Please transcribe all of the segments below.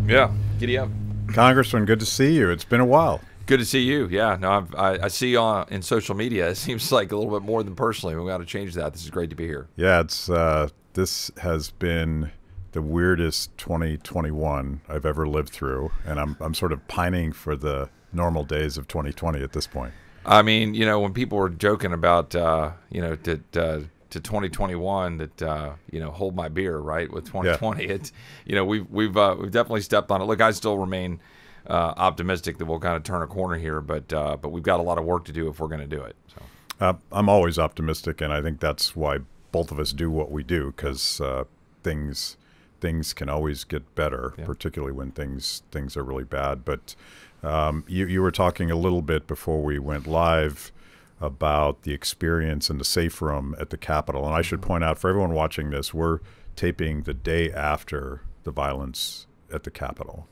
Yeah, giddy up. Congressman, good to see you. It's been a while. Good to see you. Yeah, no, I see you in social media. It seems like a little bit more than personally. We've got to change that. This is great to be here. Yeah, this has been the weirdest 2021 I've ever lived through, and I'm sort of pining for the normal days of 2020 at this point. I mean, when people were joking about, to 2021 that hold my beer, right, with 2020, Yeah. it's we've definitely stepped on it. Look, I still remain optimistic that we'll kind of turn a corner here, but we've got a lot of work to do if we're going to do it. So I'm always optimistic, and I think that's why both of us do what we do, because things can always get better, Yeah. particularly when things are really bad. But you were talking a little bit before we went live about the experience in the safe room at the Capitol. And I should point out for everyone watching this, we're taping the day after the violence at the Capitol.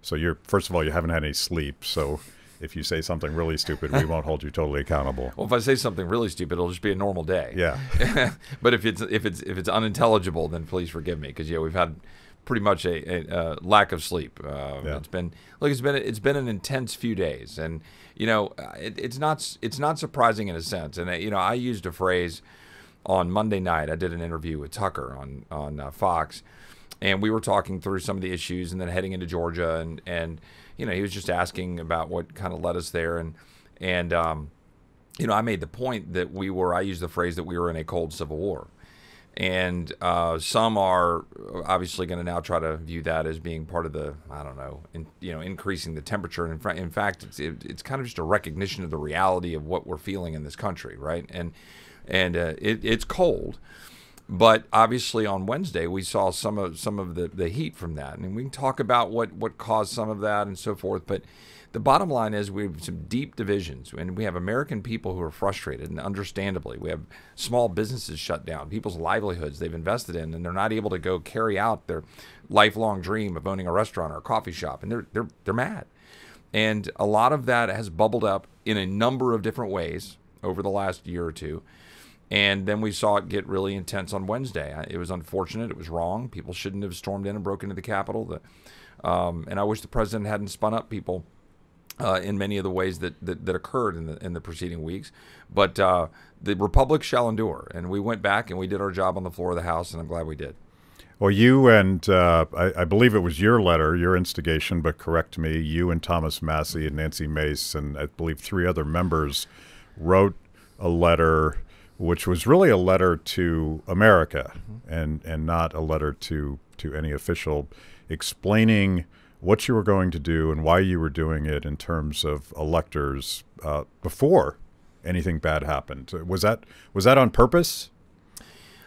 So first of all, you haven't had any sleep. So if you say something really stupid, we won't hold you totally accountable. well, if I say something really stupid, it'll just be a normal day. Yeah. But if it's unintelligible, then please forgive me, because we've had pretty much a lack of sleep. Yeah. It's been an intense few days, and it's not surprising in a sense. And I used a phrase on Monday night. I did an interview with Tucker on Fox, and we were talking through some of the issues, and then heading into Georgia, and he was just asking about what kind of led us there, and I made the point that I used the phrase that we were in a cold civil war. And some are obviously going to now try to view that as being part of the, increasing the temperature. And in fact, it's kind of just a recognition of the reality of what we're feeling in this country, right? And it's cold, but obviously on Wednesday we saw some of the heat from that, and we can talk about what caused some of that and so forth. But the bottom line is we have some deep divisions, and we have American people who are frustrated, and understandably. We have small businesses shut down, people's livelihoods they've invested in, and they're not able to go carry out their lifelong dream of owning a restaurant or a coffee shop, and they're mad. And a lot of that has bubbled up in a number of different ways over the last year or two. And then we saw it get really intense on Wednesday. It was unfortunate. It was wrong. People shouldn't have stormed in and broken into the Capitol. And I wish the president hadn't spun up people in many of the ways that occurred in the preceding weeks. But the republic shall endure. And we went back and we did our job on the floor of the House, and I'm glad we did. Well, you and I believe it was your letter, your instigation, but correct me, you and Thomas Massey and Nancy Mace and I believe 3 other members wrote a letter which was really a letter to America, and not a letter to any official, explaining what you were going to do and why you were doing it in terms of electors before anything bad happened. Was that on purpose?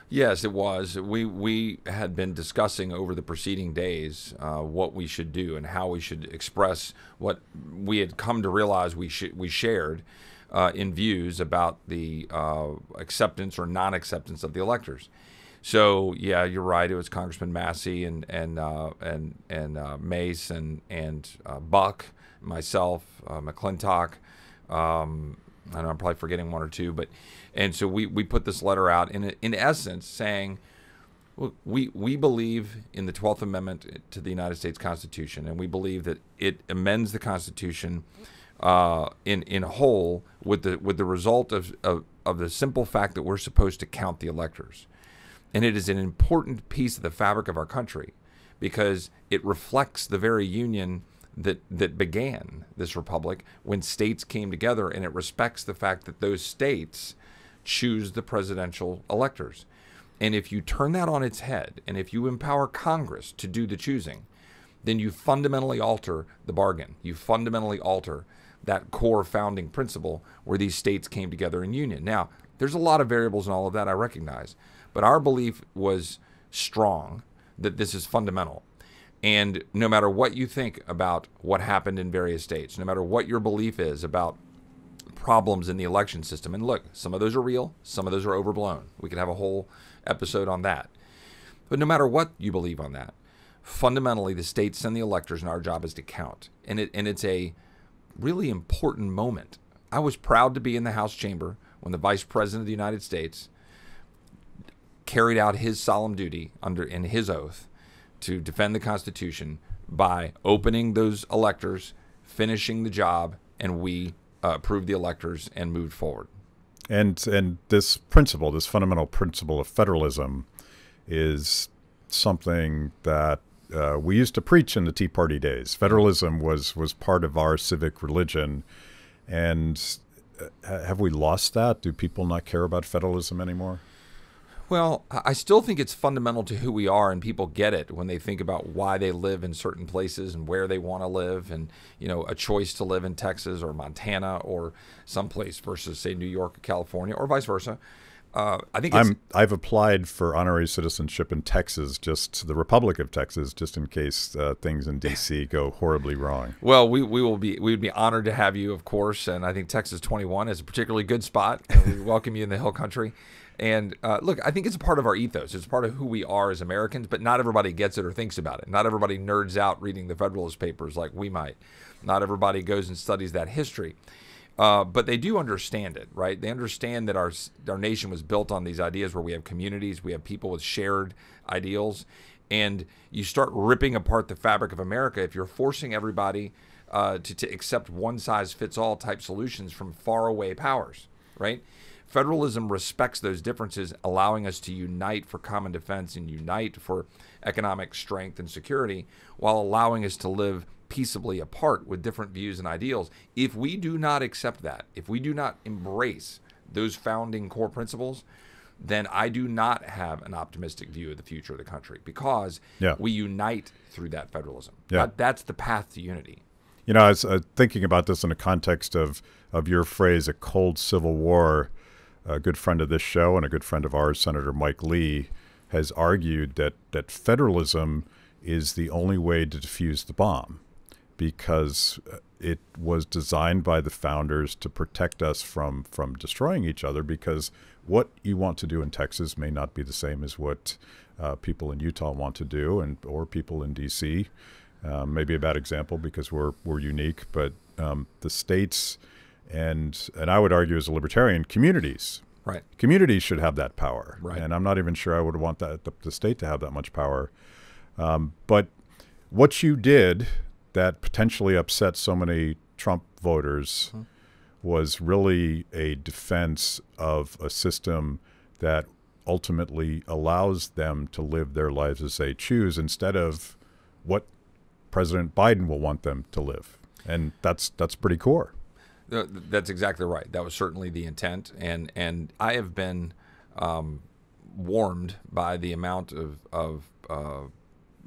Yes, it was. We had been discussing over the preceding days what we should do and how we should express what we had come to realize we shared in views about the acceptance or non-acceptance of the electors. So yeah, you're right. It was Congressman Massey and Mace and Buck, myself, McClintock. I know I'm probably forgetting one or two, and so we put this letter out in essence saying, look, we believe in the 12th Amendment to the United States Constitution, and we believe that it amends the Constitution in whole with the result of the simple fact that we're supposed to count the electors. And it is an important piece of the fabric of our country because it reflects the very union that began this republic when states came together, and it respects the fact that those states choose the presidential electors. And if you turn that on its head, and if you empower Congress to do the choosing, then you fundamentally alter the bargain. You fundamentally alter that core founding principle where these states came together in union. Now, there's a lot of variables in all of that, I recognize. But our belief was strong that this is fundamental. And no matter what you think about what happened in various states, no matter what your belief is about problems in the election system, and look, some of those are real, some of those are overblown. We could have a whole episode on that. But no matter what you believe on that, fundamentally the states send the electors, and our job is to count. And it's a really important moment. I was proud to be in the House chamber when the Vice President of the United States carried out his solemn duty in his oath to defend the Constitution by opening those electors, finishing the job, and we approved the electors and moved forward. And this principle, this fundamental principle of federalism, is something that we used to preach in the Tea Party days. Federalism was part of our civic religion. And have we lost that? Do people not care about federalism anymore? Well, I still think it's fundamental to who we are, and people get it when they think about why they live in certain places and where they want to live, and a choice to live in Texas or Montana or someplace versus, say, New York or California, or vice versa. I think I've applied for honorary citizenship in Texas, just the Republic of Texas, just in case things in D.C. go horribly wrong. Well, we would be honored to have you, of course, and I think Texas 21 is a particularly good spot. And we welcome you in the Hill Country. And look, I think it's a part of our ethos. It's part of who we are as Americans, but not everybody gets it or thinks about it. Not everybody nerds out reading the Federalist Papers like we might. Not everybody goes and studies that history. But they do understand it, right? They understand that our nation was built on these ideas where we have communities, we have people with shared ideals, and you start ripping apart the fabric of America if you're forcing everybody to accept one-size-fits-all type solutions from faraway powers, right? Federalism respects those differences, allowing us to unite for common defense and unite for economic strength and security, while allowing us to live peaceably apart with different views and ideals. If we do not accept that, if we do not embrace those founding core principles, then I do not have an optimistic view of the future of the country, because we unite through that federalism. That's the path to unity. I was thinking about this in the context of your phrase, a cold civil war. A good friend of this show and a good friend of ours, Senator Mike Lee, has argued that federalism is the only way to defuse the bomb, because it was designed by the founders to protect us from destroying each other, because what you want to do in Texas may not be the same as what people in Utah want to do, or people in D.C. Maybe a bad example because we're unique, but the states and I would argue as a libertarian, communities. Right. Communities should have that power. Right. And I'm not even sure I would want the state to have that much power. But what you did that potentially upset so many Trump voters was really a defense of a system that ultimately allows them to live their lives as they choose, instead of what President Biden will want them to live. And that's pretty core. That's exactly right. That was certainly the intent. And I have been warmed by the amount of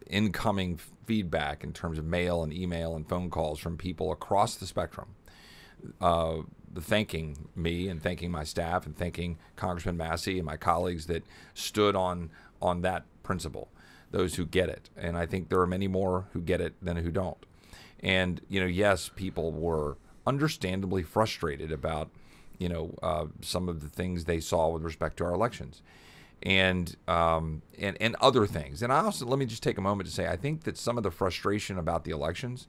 incoming feedback in terms of mail and email and phone calls from people across the spectrum, thanking me and thanking my staff and thanking Congressman Massey and my colleagues that stood on that principle, those who get it. And I think there are many more who get it than who don't. And, yes, people were understandably frustrated about, some of the things they saw with respect to our elections, and other things. And I also, let me just take a moment to say, I think that some of the frustration about the elections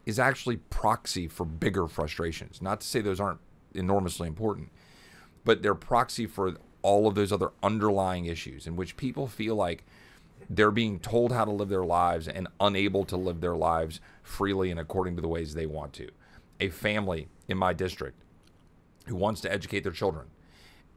is actually proxy for bigger frustrations. Not to say those aren't enormously important, but they're proxy for all of those other underlying issues in which people feel like they're being told how to live their lives and unable to live their lives freely and according to the ways they want to. A family in my district who wants to educate their children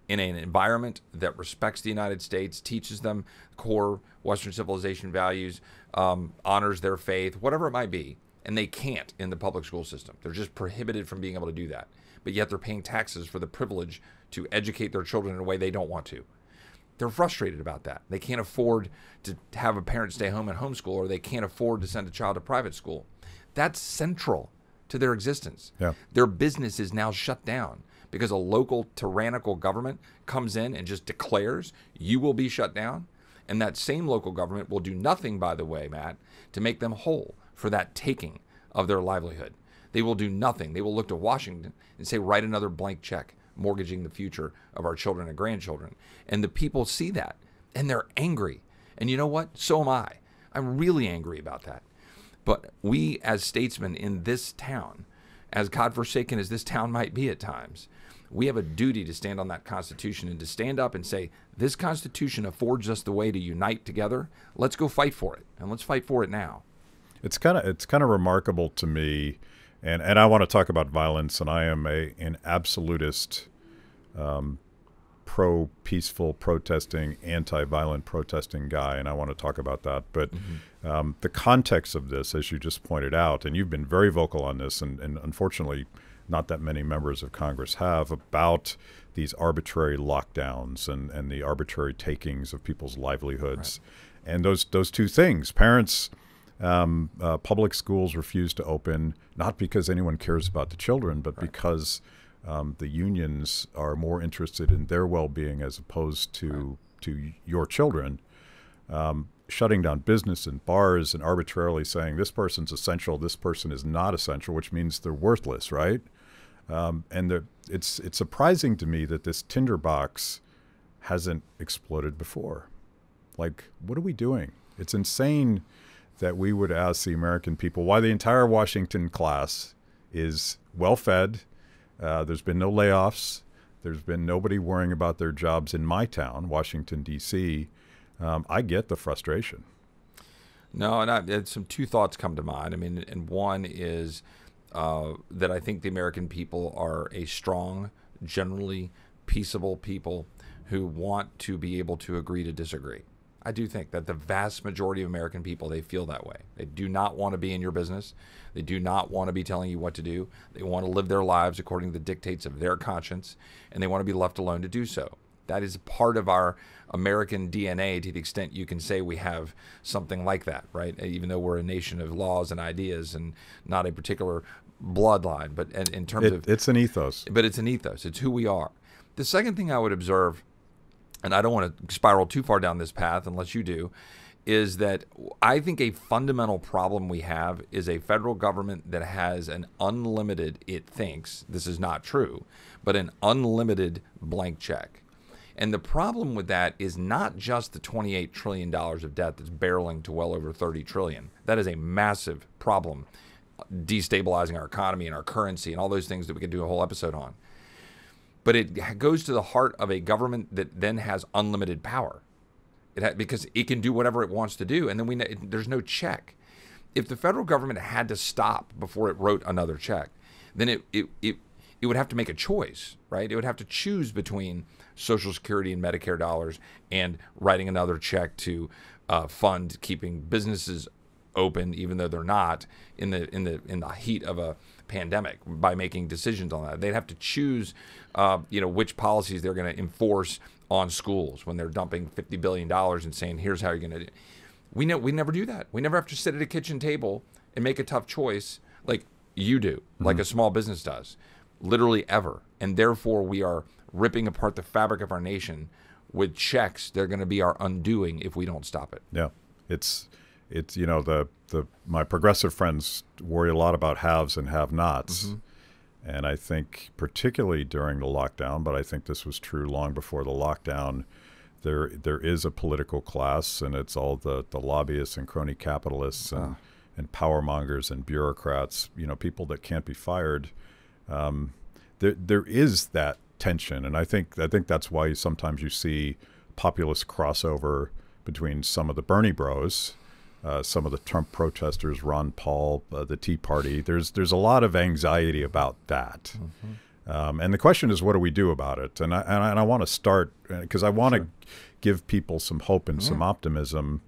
in an environment that respects the United States, teaches them core Western civilization values, honors their faith, whatever it might be, and they can't in the public school system. They're just prohibited from being able to do that. But yet they're paying taxes for the privilege to educate their children in a way they don't want to. They're frustrated about that. They can't afford to have a parent stay home and homeschool, or they can't afford to send a child to private school. That's central to their existence. Yeah. Their business is now shut down because a local tyrannical government comes in and just declares you will be shut down. And that same local government will do nothing, by the way, Matt, to make them whole for that taking of their livelihood. They will do nothing. They will look to Washington and say, write another blank check, mortgaging the future of our children and grandchildren. And the people see that, and they're angry. And you know what? So am I. I'm really angry about that. But we as statesmen in this town, as godforsaken as this town might be at times, we have a duty to stand on that Constitution and to stand up and say, this Constitution affords us the way to unite together. Let's go fight for it, and let's fight for it now. It's kind of remarkable to me, and I want to talk about violence, and I am an absolutist, pro-peaceful protesting, anti-violent protesting guy, and I want to talk about that. But the context of this, as you just pointed out, and you've been very vocal on this, and unfortunately not that many members of Congress have, about these arbitrary lockdowns and the arbitrary takings of people's livelihoods. Right. And those two things, parents, public schools refuse to open, not because anyone cares about the children, but because the unions are more interested in their well-being as opposed to your children. Shutting down business and bars and arbitrarily saying this person's essential, this person is not essential, which means they're worthless, right? And it's surprising to me that this tinderbox hasn't exploded before. Like, what are we doing? It's insane that we would ask the American people why the entire Washington class is well-fed. There's been no layoffs. There's been nobody worrying about their jobs in my town, Washington, D.C. I get the frustration. No, and some two thoughts come to mind. I mean, and one is that I think the American people are a strong, generally peaceable people who want to be able to agree to disagree. I do think that the vast majority of American people, they feel that way. They do not want to be in your business. They do not want to be telling you what to do. They want to live their lives according to the dictates of their conscience, and they want to be left alone to do so. That is part of our American DNA, to the extent you can say we have something like that, right? Even though we're a nation of laws and ideas and not a particular bloodline, but in terms of... It's an ethos. But it's an ethos. It's who we are. The second thing I would observe, and I don't want to spiral too far down this path unless you do, is that I think a fundamental problem we have is a federal government that has an unlimited, it thinks, this is not true, but an unlimited blank check. And the problem with that is not just the $28 trillion of debt that's barreling to well over $30 trillion. That is a massive problem, destabilizing our economy and our currency and all those things that we could do a whole episode on. But it goes to the heart of a government that then has unlimited power. Because it can do whatever it wants to do, and then there's no check. If the federal government had to stop before it wrote another check, then it would have to make a choice, right? It would have to choose between Social Security and Medicare dollars and writing another check to fund keeping businesses open, even though they're not in the heat of a pandemic, by making decisions on that. They'd have to choose, which policies they're going to enforce on schools when they're dumping $50 billion and saying, here's how you're going to do it. We never do that. We never have to sit at a kitchen table and make a tough choice like you do, like a small business does, literally ever. And therefore, we are ripping apart the fabric of our nation with checks. They're going to be our undoing if we don't stop it. Yeah, it's my progressive friends worry a lot about haves and have-nots. And I think particularly during the lockdown, but I think this was true long before the lockdown, there is a political class, and it's all the lobbyists and crony capitalists and power mongers and bureaucrats, people that can't be fired. There is that tension, and I think that's why sometimes you see populist crossover between some of the Bernie bros, some of the Trump protesters, Ron Paul, the Tea Party. There's a lot of anxiety about that. And the question is, what do we do about it? And I want to start, because I want to give people some hope and some optimism.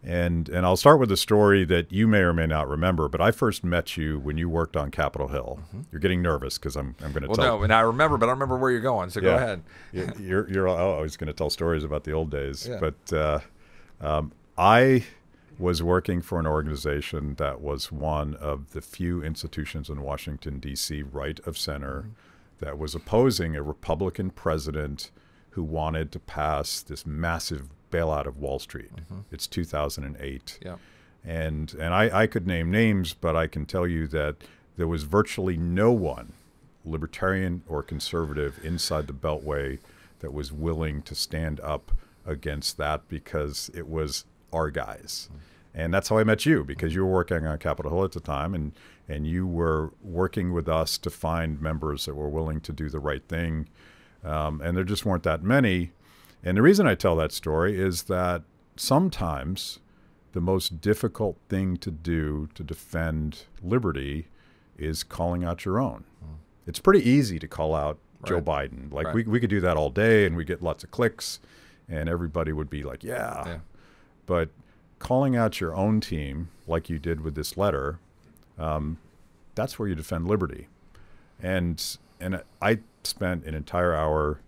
And I'll start with a story that you may or may not remember, but I first met you when you worked on Capitol Hill. You're getting nervous because I'm going to tell. Well, no, and I remember, but I don't remember where you're going, so go ahead. You're always going to tell stories about the old days. Yeah. But I was working for an organization that was one of the few institutions in Washington, D.C., right of center, that was opposing a Republican president who wanted to pass this massive bailout of Wall Street. It's 2008. Yeah. And I could name names, but I can tell you that there was virtually no one, libertarian or conservative, inside the Beltway that was willing to stand up against that, because it was our guys. And that's how I met you, because you were working on Capitol Hill at the time, and you were working with us to find members that were willing to do the right thing. And there just weren't that many. And the reason I tell that story is that sometimes the most difficult thing to do to defend liberty is calling out your own. It's pretty easy to call out Joe Biden. Like we could do that all day and we get lots of clicks and everybody would be like, yeah. But calling out your own team like you did with this letter, that's where you defend liberty. And I spent an entire hour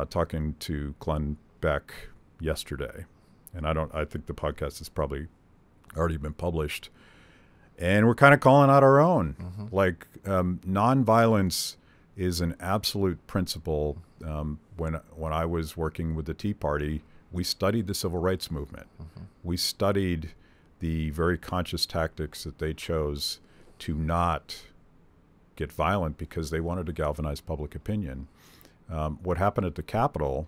talking to Glenn Beck yesterday. And I think the podcast has probably already been published. And we're kind of calling out our own. Like nonviolence is an absolute principle. When I was working with the Tea Party, we studied the civil rights movement. We studied the very conscious tactics that they chose to not get violent because they wanted to galvanize public opinion. What happened at the Capitol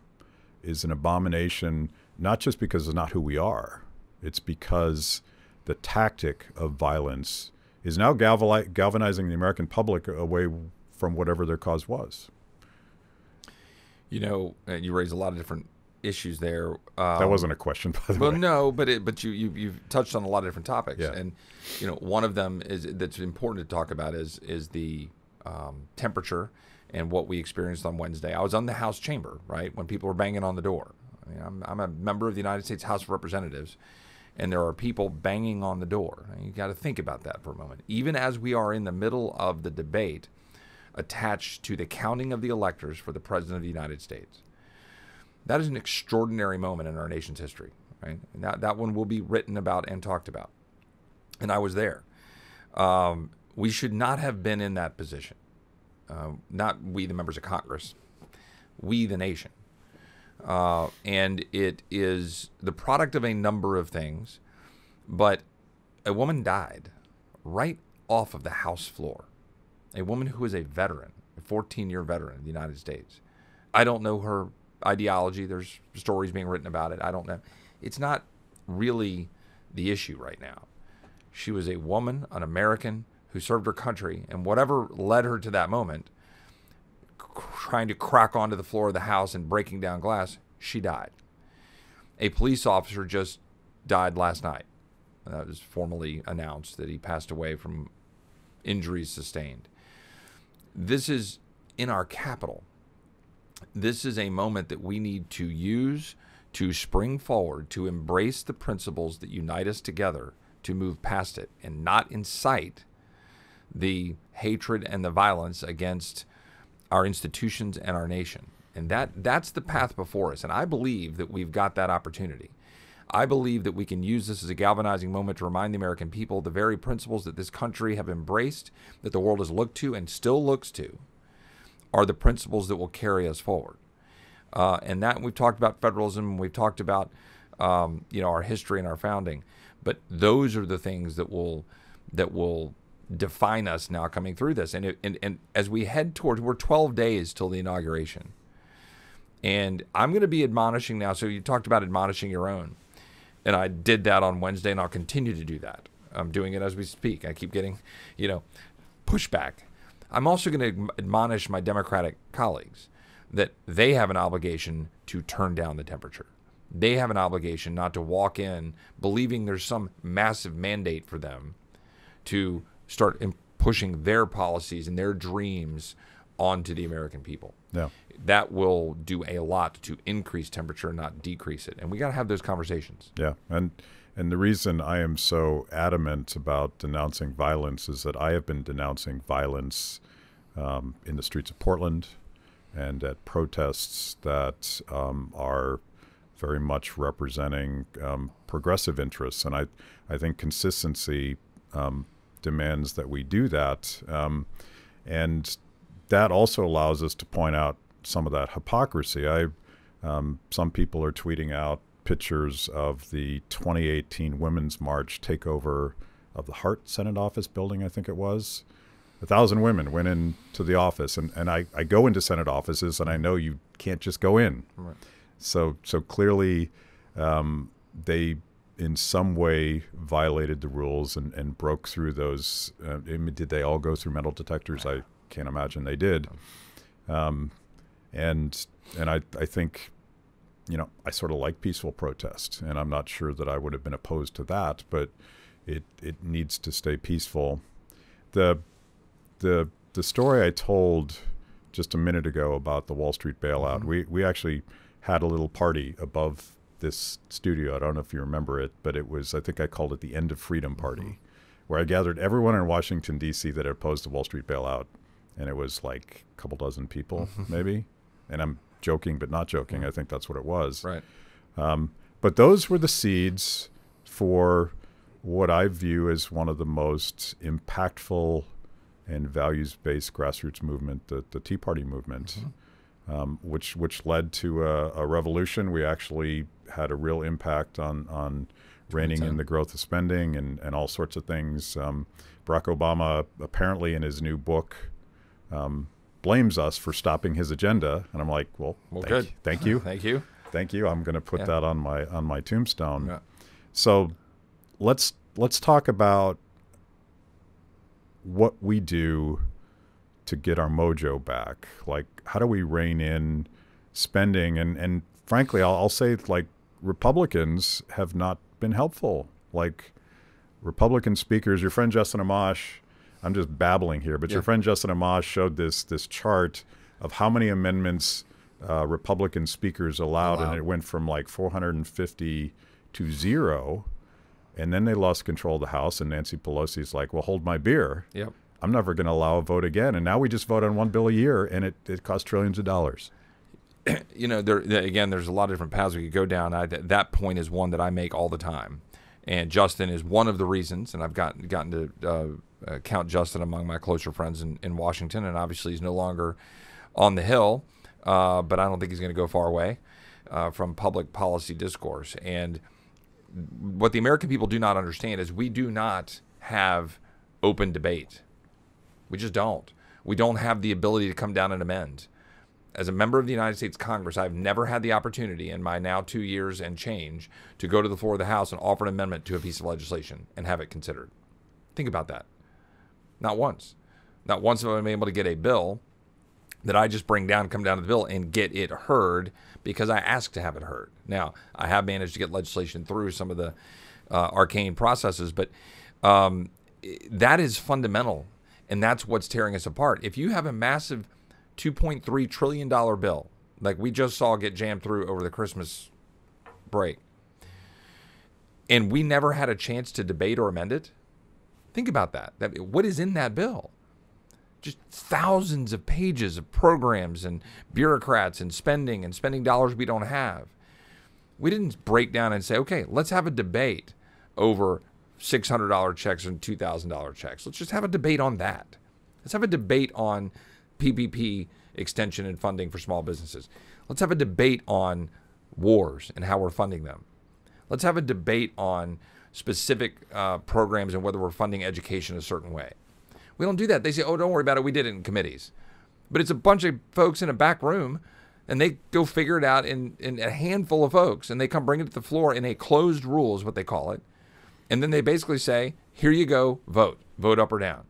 is an abomination, not just because it's not who we are. It's because the tactic of violence is now galvanizing the American public away from whatever their cause was. You know, you raise a lot of different issues there. That wasn't a question, by the way. Well, no, but you've touched on a lot of different topics, Yeah. and one of them that's important to talk about is the temperature and what we experienced on Wednesday. I was on the House chamber, right, when people were banging on the door. I mean, I'm a member of the United States House of Representatives, and there are people banging on the door. You got to think about that for a moment. Even as we are in the middle of the debate attached to the counting of the electors for the President of the United States, that is an extraordinary moment in our nation's history, right? And that one will be written about and talked about. And I was there. We should not have been in that position. Not we, the members of Congress, we, the nation. And it is the product of a number of things, but a woman died right off of the House floor. A woman who is a veteran, a 14-year veteran of the United States. I don't know her ideology. There's stories being written about it. I don't know. It's not really the issue right now. She was a woman, an American, who served her country, and whatever led her to that moment, trying to crack onto the floor of the House and breaking down glass, she died. A police officer just died last night. That was formally announced that he passed away from injuries sustained. This is in our Capitol. This is a moment that we need to use to spring forward, to embrace the principles that unite us together, to move past it and not incite the hatred and the violence against our institutions and our nation. And that's the path before us. And I believe that we've got that opportunity. I believe that we can use this as a galvanizing moment to remind the American people the very principles that this country have embraced, that the world has looked to and still looks to, are the principles that will carry us forward. And that we've talked about federalism, we've talked about our history and our founding, but those are the things that will define us now coming through this. And as we head towards, we're 12 days till the inauguration. And I'm going to be admonishing now. So you talked about admonishing your own. And I did that on Wednesday, and I'll continue to do that. I'm doing it as we speak. I keep getting, pushback. I'm also going to admonish my Democratic colleagues that they have an obligation to turn down the temperature. They have an obligation not to walk in believing there's some massive mandate for them to start pushing their policies and their dreams onto the American people. Yeah. That will do a lot to increase temperature, not decrease it. And we got to have those conversations. Yeah. And the reason I am so adamant about denouncing violence is that I have been denouncing violence in the streets of Portland and at protests that are very much representing progressive interests. And I think consistency demands that we do that. And that also allows us to point out some of that hypocrisy. Some people are tweeting out pictures of the 2018 Women's March takeover of the Hart Senate office building, I think it was. 1,000 women went into the office, and I go into Senate offices, and I know you can't just go in. Right. So clearly they in some way violated the rules and broke through those. Did they all go through metal detectors? I can't imagine they did. And I think you know, I sort of like peaceful protest, and I'm not sure that I would have been opposed to that, but it needs to stay peaceful. The story I told just a minute ago about the Wall Street bailout, we actually had a little party above this studio. I don't know if you remember it, but it was, I think I called it the End of Freedom Party, where I gathered everyone in Washington, D.C. that opposed the Wall Street bailout. And it was like a couple dozen people, maybe. And I'm joking, but not joking. I think that's what it was. Right. But those were the seeds for what I view as one of the most impactful and values-based grassroots movement, the Tea Party movement, which led to a revolution. We actually had a real impact on reining in the growth of spending and all sorts of things. Barack Obama, apparently in his new book, blames us for stopping his agenda, and I'm like, well good. Thank you, thank you, thank you. I'm going to put that on my tombstone. Yeah. So let's talk about what we do to get our mojo back. Like, how do we rein in spending? And frankly, I'll say, like, Republicans have not been helpful. Like, Republican speakers, your friend Justin Amash, I'm just babbling here, but your friend Justin Amash showed this chart of how many amendments Republican speakers allowed, and it went from like 450 to 0, and then they lost control of the House, and Nancy Pelosi's like, well, hold my beer. Yep. I'm never going to allow a vote again. And now we just vote on one bill a year, and it costs trillions of dollars. You know, again, there's a lot of different paths we could go down. That point is one that I make all the time. And Justin is one of the reasons, and I've gotten to count Justin among my closer friends in Washington, and obviously he's no longer on the Hill, but I don't think he's going to go far away from public policy discourse. And what the American people do not understand is we do not have open debate. We just don't. We don't have the ability to come down and amend. As a member of the United States Congress, I've never had the opportunity in my now 2 years and change to go to the floor of the House and offer an amendment to a piece of legislation and have it considered. Think about that. Not once. Not once have I been able to get a bill that I just come down to the bill and get it heard because I asked to have it heard. Now, I have managed to get legislation through some of the arcane processes, but that is fundamental, and that's what's tearing us apart. If you have a massive $2.3 trillion bill, like we just saw get jammed through over the Christmas break, and we never had a chance to debate or amend it, think about that. What is in that bill? Just thousands of pages of programs and bureaucrats and spending dollars we don't have. We didn't break down and say, okay, let's have a debate over $600 checks and $2,000 checks. Let's just have a debate on that. Let's have a debate on PPP extension and funding for small businesses. Let's have a debate on wars and how we're funding them. Let's have a debate on specific programs and whether we're funding education a certain way. We don't do that. They say, oh, don't worry about it. We did it in committees. But it's a bunch of folks in a back room, and they go figure it out in a handful of folks, and they come bring it to the floor in a closed rule is what they call it. And then they basically say, here you go, vote. Vote up or down.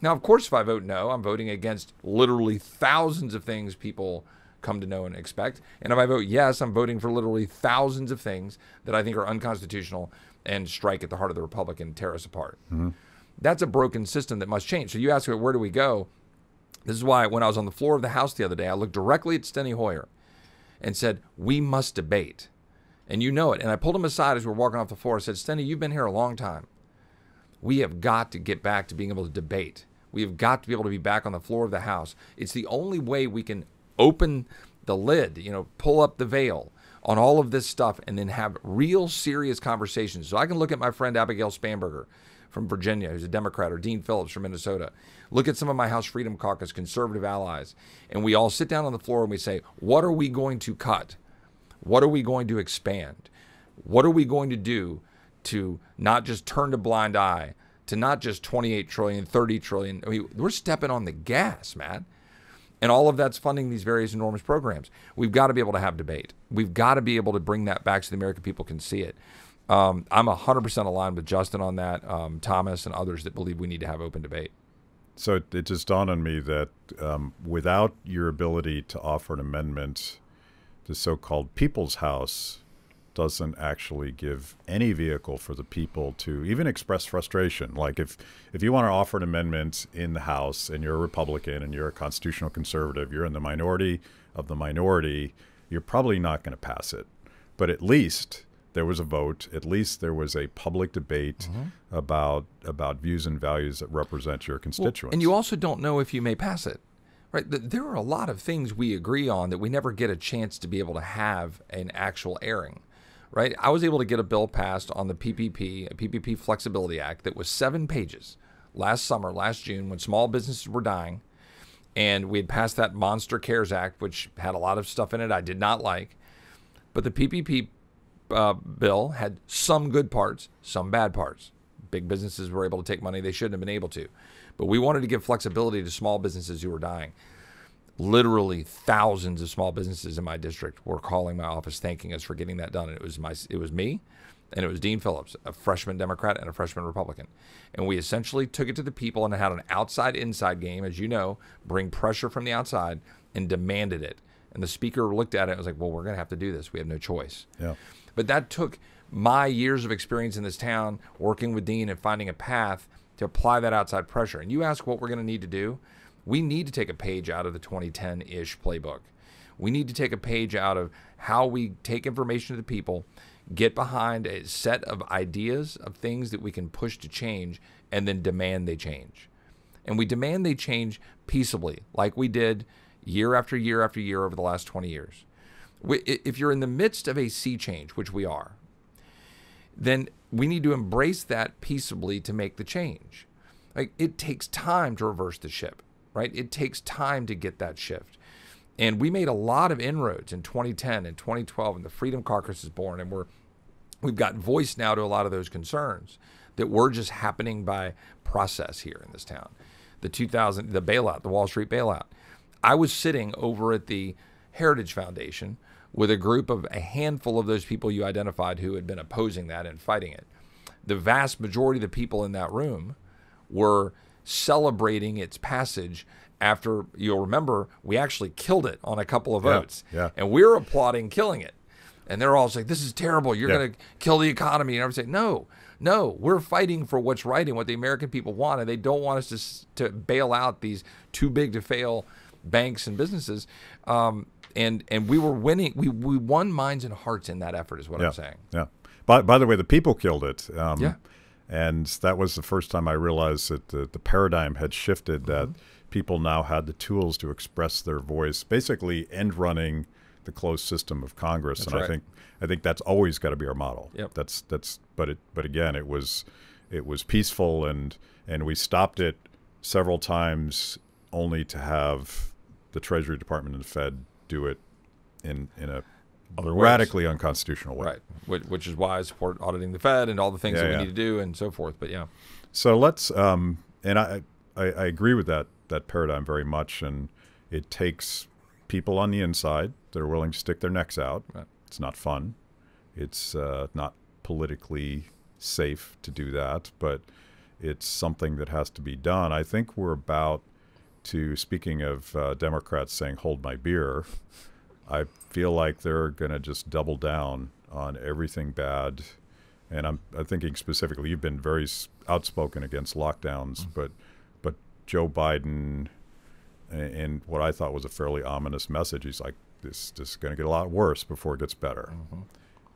Now, of course, if I vote no, I'm voting against literally thousands of things people come to know and expect. And if I vote yes, I'm voting for literally thousands of things that I think are unconstitutional and strike at the heart of the Republic and tear us apart. Mm-hmm. That's a broken system that must change. So you ask, where do we go? This is why when I was on the floor of the House the other day, I looked directly at Steny Hoyer and said, we must debate. And you know it. And I pulled him aside as we were walking off the floor. I said, Steny, you've been here a long time. We have got to get back to being able to debate. We have got to be able to be back on the floor of the House. It's the only way we can open the lid, pull up the veil on all of this stuff and then have real serious conversations. So I can look at my friend Abigail Spanberger from Virginia, who's a Democrat, or Dean Phillips from Minnesota. Look at some of my House Freedom Caucus conservative allies, and we all sit down on the floor and we say, what are we going to cut? What are we going to expand? What are we going to do to not just turn a blind eye, to not just 28 trillion, 30 trillion. I mean, we're stepping on the gas, Matt. And all of that's funding these various enormous programs. We've got to be able to have debate. We've got to be able to bring that back so the American people can see it. I'm 100% aligned with Justin on that, Thomas and others that believe we need to have open debate. So it just dawned on me that without your ability to offer an amendment the so-called People's House doesn't actually give any vehicle for the people to even express frustration. Like if you want to offer an amendment in the House and you're a Republican and you're a constitutional conservative, you're in the minority of the minority, you're probably not going to pass it. But at least there was a vote. At least there was a public debate about views and values that represent your constituents. Well, and you also don't know if you may pass it. Right? There are a lot of things we agree on that we never get a chance to be able to have an actual airing. Right? I was able to get a bill passed on the PPP Flexibility Act that was 7 pages last June, when small businesses were dying. And we had passed that Monster CARES Act, which had a lot of stuff in it I did not like. But the PPP bill had some good parts, some bad parts. Big businesses were able to take money they shouldn't have been able to. But we wanted to give flexibility to small businesses who were dying. Literally thousands of small businesses in my district were calling my office thanking us for getting that done. And it was me, and it was Dean Phillips, a freshman Democrat and a freshman Republican. And we essentially took it to the people and had an outside-inside game, as you know, bring pressure from the outside, and demanded it. And the speaker looked at it and was like, well, we're going to have to do this. We have no choice. Yeah. But that took my years of experience in this town, working with Dean and finding a path to apply that outside pressure. And you ask what we're going to need to do. We need to take a page out of the 2010-ish playbook. We need to take a page out of how we take information to the people, get behind a set of ideas of things that we can push to change, and then demand they change. And we demand they change peaceably, like we did year after year after year over the last 20 years. If you're in the midst of a sea change, which we are, then we need to embrace that peaceably to make the change. Like, it takes time to reverse the ship, right? It takes time to get that shift. And we made a lot of inroads in 2010 and 2012, and the Freedom Caucus is born, and we've got voice now to a lot of those concerns that were just happening by process here in this town. The bailout, the Wall Street bailout. I was sitting over at the Heritage Foundation with a group of a handful of those people you identified who had been opposing that and fighting it. The vast majority of the people in that room were celebrating its passage after, you'll remember, we actually killed it on a couple of votes. Yeah. And we were applauding killing it. And they're all saying, this is terrible. You're going to kill the economy. And I was saying, no, we're fighting for what's right and what the American people want. And they don't want us to bail out these too big to fail banks and businesses. And we were winning. We won minds and hearts in that effort is what I'm saying. Yeah. By the way, the people killed it. And that was the first time I realized that the paradigm had shifted, that people now had the tools to express their voice, basically end running the closed system of Congress. That's and right. I think that's always got to be our model. Yep. But again, it was peaceful, and we stopped it several times, only to have the Treasury Department and the Fed do it in a radically unconstitutional way. Right, which is why I support auditing the Fed and all the things that we need to do and so forth. But yeah. So let's, and I agree with that paradigm very much, and it takes people on the inside that are willing to stick their necks out. Right. It's not fun. It's not politically safe to do that, but it's something that has to be done. I think we're about to, speaking of Democrats saying, hold my beer, I feel like they're going to just double down on everything bad. And I'm thinking specifically, you've been very outspoken against lockdowns, but Joe Biden, and what I thought was a fairly ominous message, he's like, this is going to get a lot worse before it gets better.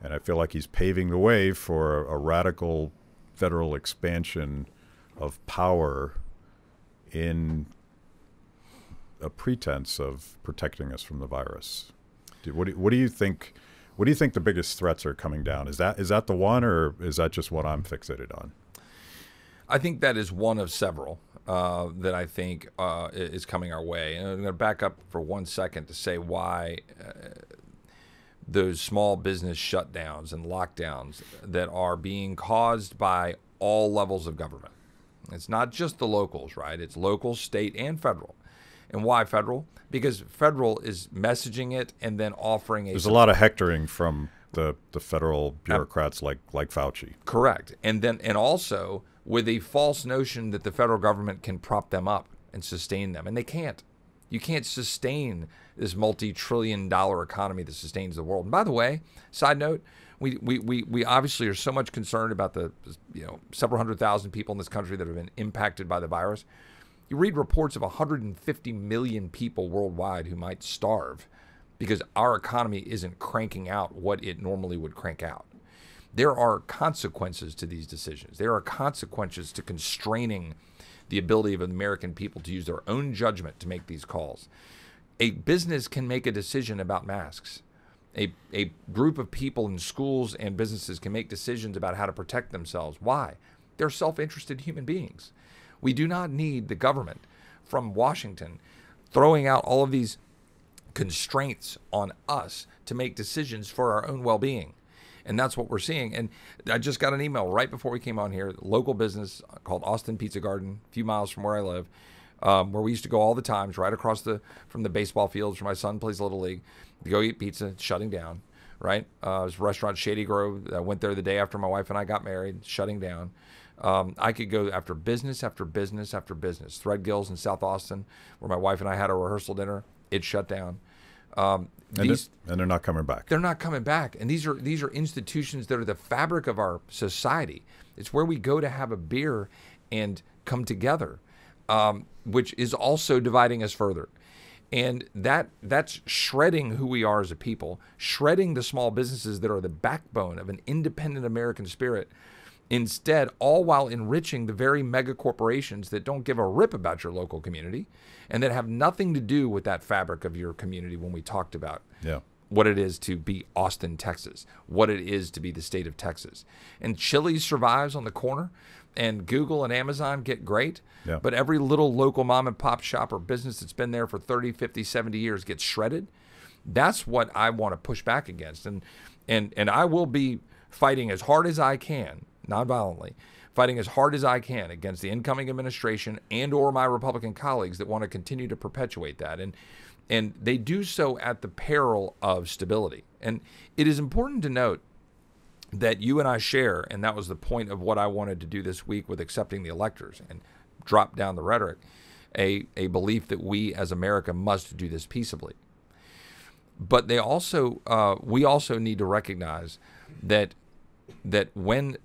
And I feel like he's paving the way for a radical federal expansion of power in a pretense of protecting us from the virus. What do you think? What do you think the biggest threats are coming down? Is that the one, or is that just what I'm fixated on? I think that is one of several that I think is coming our way. And I'm going to back up for 1 second to say why those small business shutdowns and lockdowns that are being caused by all levels of government. It's not just the locals, right? It's local, state, and federal. And why federal? Because federal is messaging it and then offering There's a lot of hectoring from the federal bureaucrats like Fauci. Correct. And also with a false notion that the federal government can prop them up and sustain them. And they can't. You can't sustain this multi-trillion-dollar economy that sustains the world. And by the way, side note, we obviously are so much concerned about the several hundred thousand people in this country that have been impacted by the virus. You read reports of 150 million people worldwide who might starve because our economy isn't cranking out what it normally would crank out. There are consequences to these decisions. There are consequences to constraining the ability of American people to use their own judgment to make these calls. A business can make a decision about masks. A group of people in schools and businesses can make decisions about how to protect themselves. Why? They're self-interested human beings. We do not need the government from Washington throwing out all of these constraints on us to make decisions for our own well-being. And that's what we're seeing. And I just got an email right before we came on here, local business called Austin Pizza Garden, a few miles from where I live, where we used to go all the times, right across from the baseball fields where my son plays Little League, to go eat pizza. It's shutting down, right? It was a restaurant, Shady Grove. I went there the day after my wife and I got married, shutting down. I could go after business after business after business. Threadgill's in South Austin, where my wife and I had a rehearsal dinner, it shut down. And they're not coming back. They're not coming back. And these are institutions that are the fabric of our society. It's where we go to have a beer and come together, which is also dividing us further. And that's shredding who we are as a people, shredding the small businesses that are the backbone of an independent American spirit. Instead, all while enriching the very mega corporations that don't give a rip about your local community and that have nothing to do with that fabric of your community when we talked about what it is to be Austin, Texas, what it is to be the state of Texas. And Chili's survives on the corner, and Google and Amazon get great, but every little local mom and pop shop or business that's been there for 30, 50, 70 years gets shredded. That's what I want to push back against. And I will be fighting as hard as I can, non-violently, fighting as hard as I can against the incoming administration and or my Republican colleagues that want to continue to perpetuate that. And they do so at the peril of stability. And it is important to note that you and I share, and that was the point of what I wanted to do this week with accepting the electors and drop down the rhetoric, a belief that we as America must do this peaceably. But we also need to recognize that when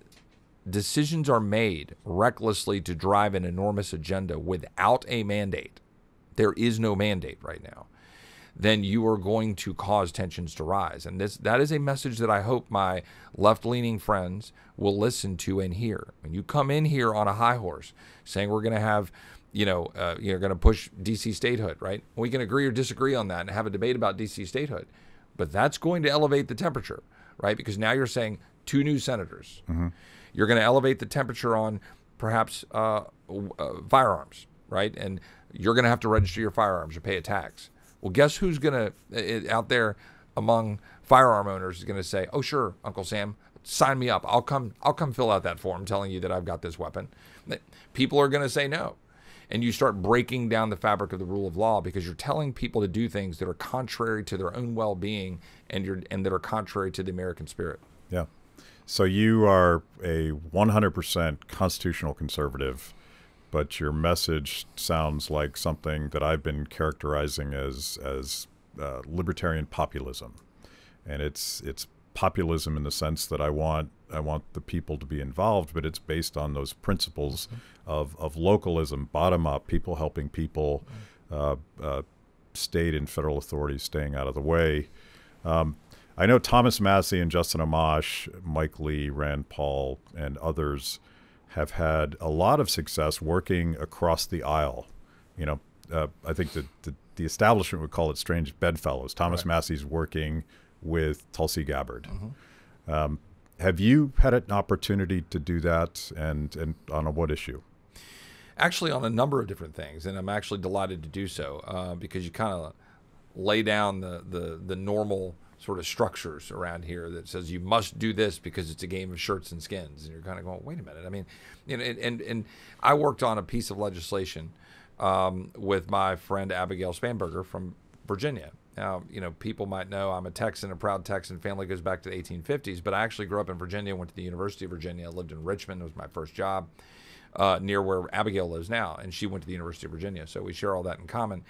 decisions are made recklessly to drive an enormous agenda without a mandate, there is no mandate right now, then you are going to cause tensions to rise. And that is a message that I hope my left-leaning friends will listen to and hear. When you come in here on a high horse saying we're going to have, you're going to push D.C. statehood, right? We can agree or disagree on that and have a debate about D.C. statehood. But that's going to elevate the temperature, right? Because now you're saying 2 new senators. Mm-hmm. You're going to elevate the temperature on perhaps firearms, right? And you're going to have to register your firearms or pay a tax. Well, guess who's going to, out there among firearm owners, is going to say, oh, sure, Uncle Sam, sign me up. I'll come fill out that form telling you that I've got this weapon. People are going to say no. And you start breaking down the fabric of the rule of law because you're telling people to do things that are contrary to their own well-being and that are contrary to the American spirit. Yeah. So you are a 100% constitutional conservative, but your message sounds like something that I've been characterizing as libertarian populism, and it's populism in the sense that I want the people to be involved, but it's based on those principles of localism, bottom up, people helping people, state and federal authorities staying out of the way. I know Thomas Massie and Justin Amash, Mike Lee, Rand Paul, and others have had a lot of success working across the aisle. I think the establishment would call it strange bedfellows. Thomas Massie's working with Tulsi Gabbard. Mm-hmm. Have you had an opportunity to do that, and on what issue? Actually, on a number of different things, and I'm actually delighted to do so because you kind of lay down the normal sort of structures around here that says you must do this because it's a game of shirts and skins, and you're kind of going, wait a minute. I mean, and I worked on a piece of legislation with my friend Abigail Spanberger from Virginia. Now, people might know I'm a Texan, a proud Texan. Family goes back to the 1850s, but I actually grew up in Virginia, went to the University of Virginia, lived in Richmond. It was my first job near where Abigail lives now, and she went to the University of Virginia, so we share all that in common.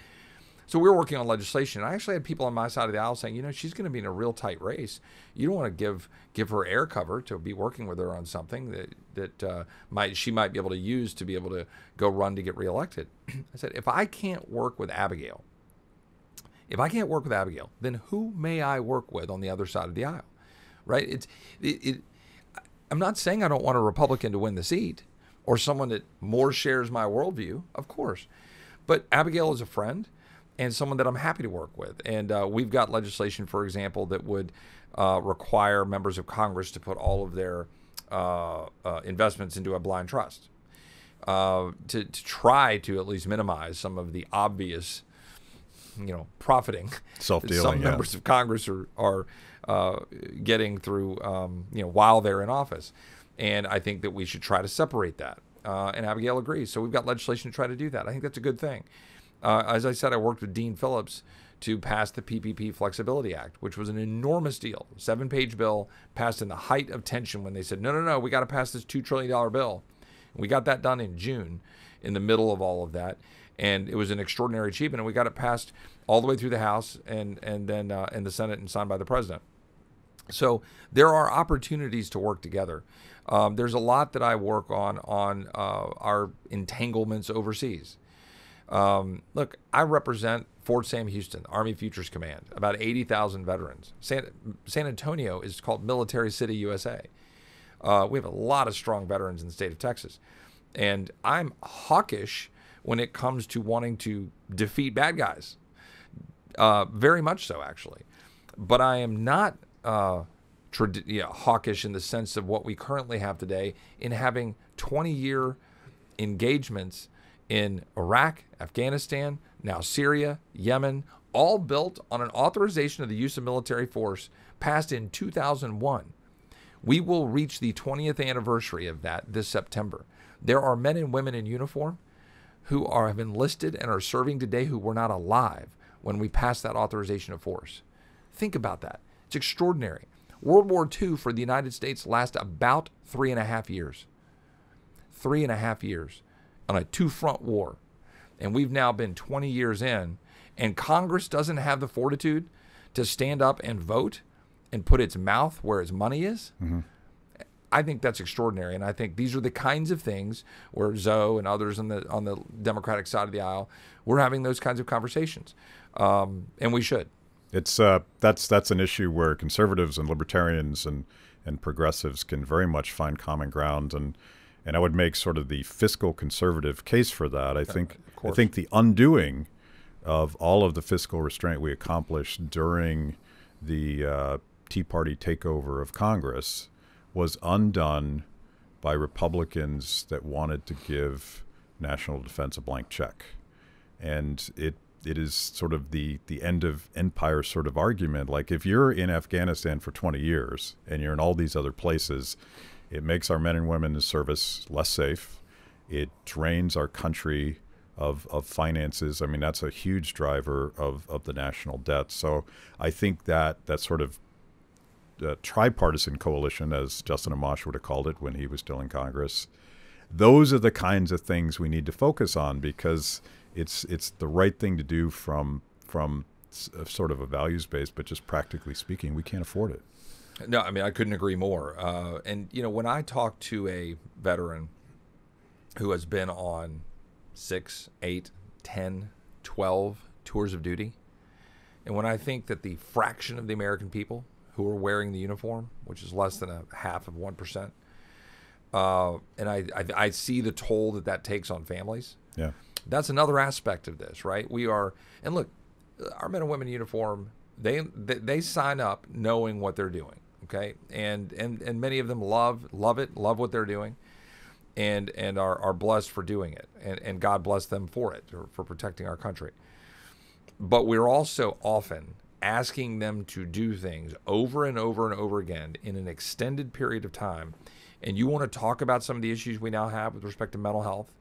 So we were working on legislation. I actually had people on my side of the aisle saying, she's going to be in a real tight race. You don't want to give her air cover to be working with her on something that she might be able to use to be able to go run to get reelected. I said, if I can't work with Abigail, then who may I work with on the other side of the aisle, right? I'm not saying I don't want a Republican to win the seat or someone that more shares my worldview, of course. But Abigail is a friend and someone that I'm happy to work with. And we've got legislation, for example, that would require members of Congress to put all of their investments into a blind trust to try to at least minimize some of the obvious profiting self-dealing some members of Congress are getting through, while they're in office. And I think that we should try to separate that. And Abigail agrees. So we've got legislation to try to do that. I think that's a good thing. As I said, I worked with Dean Phillips to pass the PPP Flexibility Act, which was an enormous deal. 7-page bill passed in the height of tension when they said, no, we got to pass this $2 trillion bill. And we got that done in June, in the middle of all of that. And it was an extraordinary achievement. And we got it passed all the way through the House and then in the Senate and signed by the president. So there are opportunities to work together. There's a lot that I work on our entanglements overseas. Look, I represent Fort Sam Houston, Army Futures Command, about 80,000 veterans. San Antonio is called Military City, USA. We have a lot of strong veterans in the state of Texas. And I'm hawkish when it comes to wanting to defeat bad guys. Very much so, actually. But I am not hawkish in the sense of what we currently have today in having 20-year engagements in Iraq, Afghanistan, now Syria, Yemen, all built on an authorization of the use of military force passed in 2001. We will reach the 20th anniversary of that this September. There are men and women in uniform who have enlisted and are serving today who were not alive when we passed that authorization of force. Think about that. It's extraordinary. World War II for the United States lasted about 3.5 years. 3.5 years on a two-front war. And we've now been 20 years in, and Congress doesn't have the fortitude to stand up and vote and put its mouth where its money is. Mm-hmm. I think that's extraordinary, and I think these are the kinds of things where Zoe and others on the Democratic side of the aisle, we're having those kinds of conversations, and we should. It's that's an issue where conservatives and libertarians and progressives can very much find common ground, and I would make sort of the fiscal conservative case for that. I think the undoing of all of the fiscal restraint we accomplished during the Tea Party takeover of Congress was undone by Republicans that wanted to give national defense a blank check. And it is sort of the end of empire sort of argument. Like, if you're in Afghanistan for 20 years and you're in all these other places, it makes our men and women in service less safe. It drains our country of finances. I mean, that's a huge driver of the national debt. So I think that sort of tripartisan coalition, as Justin Amash would have called it when he was still in Congress, those are the kinds of things we need to focus on, because it's the right thing to do from sort of a values base, but just practically speaking, we can't afford it. No, I mean, I couldn't agree more. And, when I talk to a veteran who has been on 6, 8, 10, 12 tours of duty, and when I think that the fraction of the American people who are wearing the uniform, which is less than 0.5%, and I see the toll that takes on families. Yeah, that's another aspect of this, right? And look, our men and women in uniform, they sign up knowing what they're doing, okay? And many of them love it, love what they're doing, and are blessed for doing it, and God bless them for it, for protecting our country. But we're also often asking them to do things over and over and over again in an extended period of time. And you want to talk about some of the issues we now have with respect to mental health,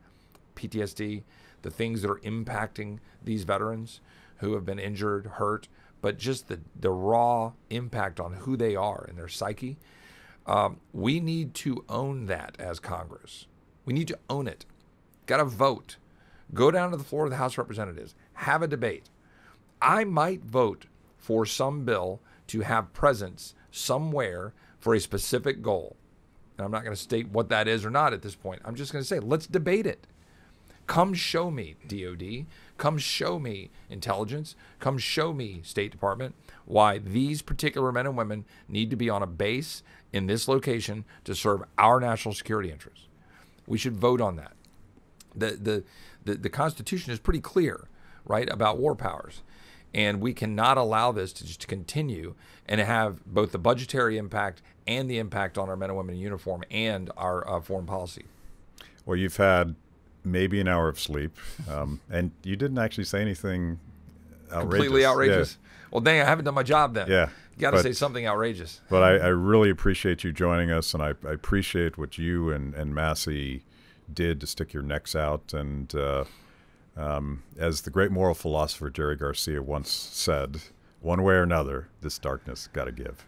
PTSD, the things that are impacting these veterans who have been injured, hurt, but just the raw impact on who they are and their psyche. We need to own that as Congress. We need to own it. Got to vote. Go down to the floor of the House of Representatives. Have a debate. I might vote for some bill to have presence somewhere for a specific goal. And I'm not going to state what that is or not at this point. I'm just going to say, let's debate it. Come show me, DOD. Come show me intelligence. Come show me State Department why these particular men and women need to be on a base in this location to serve our national security interests. We should vote on that. The Constitution is pretty clear, right, about war powers. And we cannot allow this to just continue and have both the budgetary impact and the impact on our men and women in uniform and our foreign policy. Well, you've had maybe an hour of sleep, and you didn't actually say anything outrageous. Completely outrageous? Yeah. Well, dang, I haven't done my job then. Yeah. You got to say something outrageous. But I really appreciate you joining us, and I appreciate what you and Massey did to stick your necks out. And as the great moral philosopher Jerry Garcia once said, one way or another, this darkness got to give.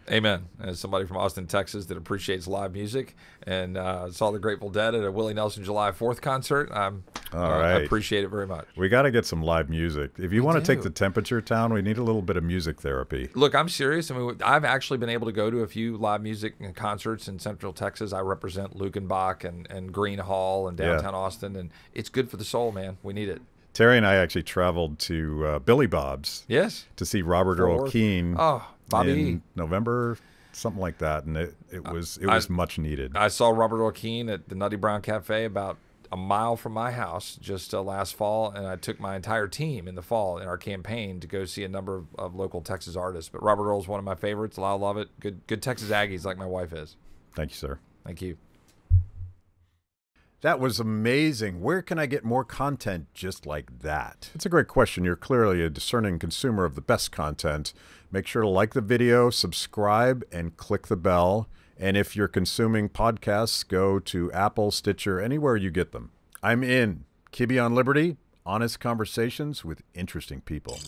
Amen. As somebody from Austin, Texas that appreciates live music and saw the Grateful Dead at a Willie Nelson July 4th concert, I appreciate it very much. We got to get some live music. If you want to take the temperature down, we need a little bit of music therapy. Look, I'm serious. I mean, I've actually been able to go to a few live music concerts in Central Texas. I represent Lukenbach and Green Hall and downtown Austin, and it's good for the soul, man. We need it. Terry and I actually traveled to Billy Bob's. Yes. To see Robert Earl Keen. Oh, Bobby. In November, something like that, and it was much needed. I saw Robert Earl Keen at the Nutty Brown Cafe about a mile from my house just last fall, and I took my entire team in the fall in our campaign to go see a number of local Texas artists. But Robert Earl's one of my favorites. I love it. Good Texas Aggies like my wife is. Thank you, sir. Thank you. That was amazing. Where can I get more content just like that? It's a great question. You're clearly a discerning consumer of the best content. Make sure to like the video, subscribe, and click the bell. And if you're consuming podcasts, go to Apple, Stitcher, anywhere you get them. I'm in. Kibbe on Liberty, honest conversations with interesting people.